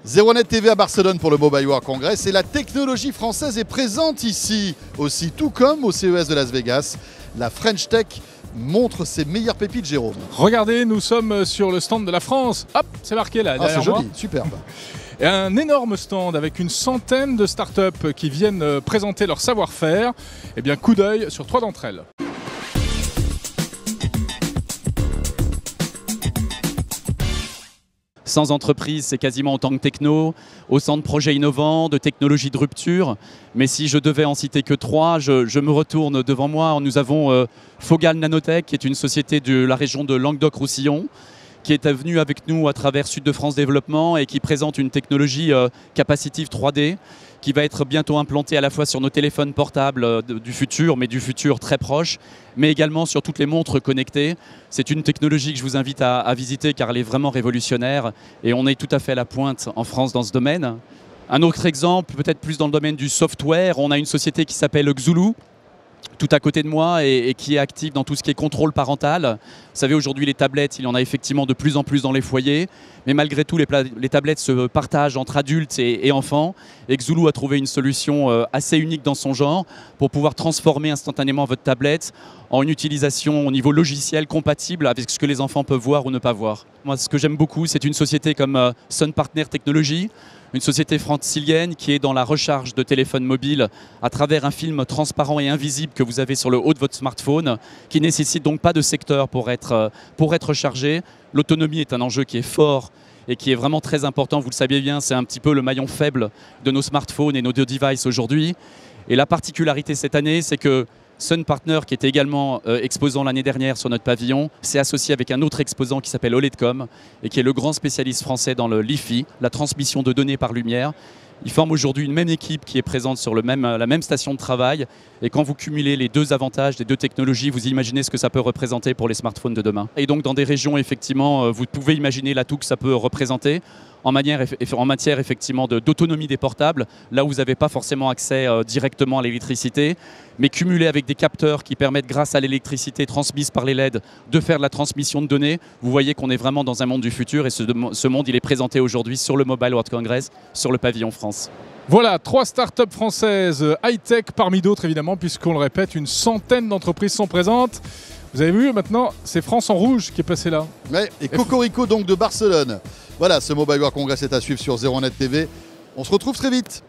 ZeroNet TV à Barcelone pour le Mobile World Congress et la technologie française est présente ici aussi, tout comme au CES de Las Vegas. La French Tech montre ses meilleures pépites, Jérôme. Regardez, nous sommes sur le stand de la France. Hop, c'est marqué là. Ah, c'est joli, superbe. Et un énorme stand avec une centaine de startups qui viennent présenter leur savoir-faire. Eh bien, coup d'œil sur 3 d'entre elles. Sans entreprise, c'est quasiment autant que techno, autant de projets innovants, de technologies de rupture. Mais si je devais en citer que 3, je me retourne devant moi. Nous avons Fogal Nanotech, qui est une société de la région de Languedoc-Roussillon, qui est venue avec nous à travers Sud de France Développement et qui présente une technologie capacitive 3D qui va être bientôt implantée à la fois sur nos téléphones portables du futur, mais du futur très proche, mais également sur toutes les montres connectées. C'est une technologie que je vous invite à visiter car elle est vraiment révolutionnaire et on est tout à fait à la pointe en France dans ce domaine. Un autre exemple, peut-être plus dans le domaine du software, on a une société qui s'appelle Xulu, tout à côté de moi et qui est active dans tout ce qui est contrôle parental. Vous savez, aujourd'hui, les tablettes, il y en a effectivement de plus en plus dans les foyers. Mais malgré tout, les tablettes se partagent entre adultes et enfants. Et Xulu a trouvé une solution assez unique dans son genre pour pouvoir transformer instantanément votre tablette en une utilisation au niveau logiciel compatible avec ce que les enfants peuvent voir ou ne pas voir. Moi, ce que j'aime beaucoup, c'est une société comme Sun Partner Technology, une société francilienne qui est dans la recharge de téléphones mobiles à travers un film transparent et invisible que vous avez sur le haut de votre smartphone, qui ne nécessite donc pas de secteur pour être rechargé. L'autonomie est un enjeu qui est fort et qui est vraiment très important. Vous le savez bien, c'est un petit peu le maillon faible de nos smartphones et nos devices aujourd'hui. Et la particularité cette année, c'est que Sun Partner, qui était également exposant l'année dernière sur notre pavillon, s'est associé avec un autre exposant qui s'appelle OLEDCom et qui est le grand spécialiste français dans le LiFi, la transmission de données par lumière. Ils forment aujourd'hui une même équipe qui est présente sur la même station de travail. Et quand vous cumulez les deux avantages des deux technologies, vous imaginez ce que ça peut représenter pour les smartphones de demain. Et donc dans des régions, effectivement, vous pouvez imaginer l'atout que ça peut représenter en matière effectivement d'autonomie des portables, là où vous n'avez pas forcément accès directement à l'électricité, mais cumulé avec des capteurs qui permettent, grâce à l'électricité transmise par les LED, de faire de la transmission de données. Vous voyez qu'on est vraiment dans un monde du futur et ce monde, il est présenté aujourd'hui sur le Mobile World Congress, sur le pavillon France. Voilà, 3 startups françaises high-tech parmi d'autres évidemment, puisqu'on le répète, une centaine d'entreprises sont présentes. Vous avez vu, maintenant, c'est France en rouge qui est passé là. Ouais, et Cocorico donc de Barcelone. Voilà, ce Mobile World Congress est à suivre sur ZeroNet TV. On se retrouve très vite.